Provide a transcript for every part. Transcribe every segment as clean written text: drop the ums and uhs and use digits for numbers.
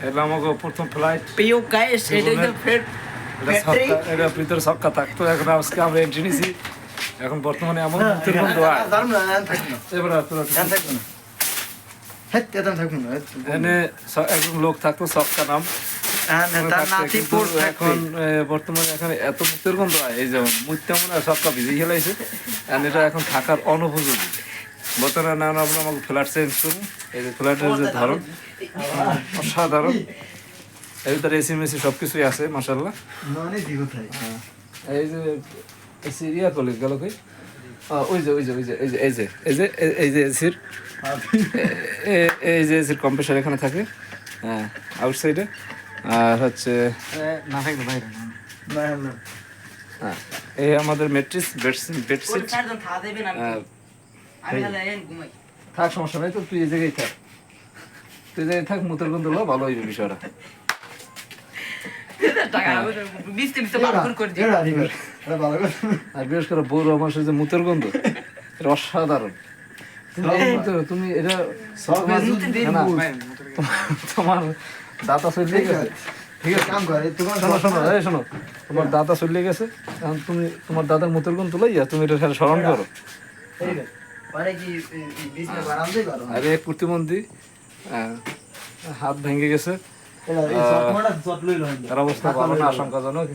এটা আমাকে প্রথম ফ্লাইট প্রিয় গাইস এটা এটা ভিতরে ছক্কা থাকতো, এখন আজকে আমরা এন্ট্রি নিছি। এখন বর্তমানে এমন মুতের গন্ধ হয় এবার এখানে একজন লোক থাকতো ছক্কা নাম এখন বর্তমানে এখানে এত মুতের গন্ধ হয়, এই যেমন মুততে মনে হয় ছক্কা ভিজে খেলাইছে, এটা এখন থাকার অনুপযোগী। বর্তমানে না আমরা আমাকে ফ্ল্যাট চেঞ্জ করবো। এই যে ফ্ল্যাটের যে ধরন অসাধারণ, এর ভিতরে এসি মেসি সবকিছুই আছে মাশাআল্লাহ। এই যে সিরিয়া কলেজ গেল কই, ওই যে ওই যে ওই যে এই যে এই যে এই যে এই যে এসির এই যে এসির কম্প্রেসার এখানে থাকে, হ্যাঁ আউটসাইডে। আর হচ্ছে হ্যাঁ এই আমাদের ম্যাট্রিক্স বেডশিট। থাক সমস্যা নাই তো, তুই এই জায়গায় থাক, তুই জায়গায় থাক, মুতের গন্ধ লো ভালো হইবে বিষয়টা। আর বিশেষ করে বড় মানুষের যে মুতের গন্ধ এটা অসাধারণ। তুমি এটা তোমার দাঁতা চলে গেছে, ঠিক আছে শোনো শোনো এই শোনো, তোমার দাঁতা চলে গেছে, এখন তুমি তোমার দাদার মুতের গন্ধ লইয়া তুমি এটা স্মরণ করো। আরে প্রতিবন্ধী হাত ভেঙে গেছে, তার অবস্থা ভালো না, আশঙ্কাজনক।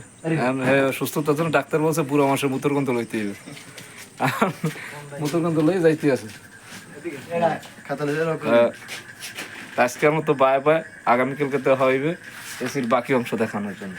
সুস্থতার জন্য ডাক্তার বলছে বুড়ো মাসে মুতের গন্ধ লইতে হবে, মুতের গন্ধ লই যাইতে আছে। আজকের মতো বাই বাই, আগামীকালকে হইবে এসির বাকি অংশ দেখানোর জন্য।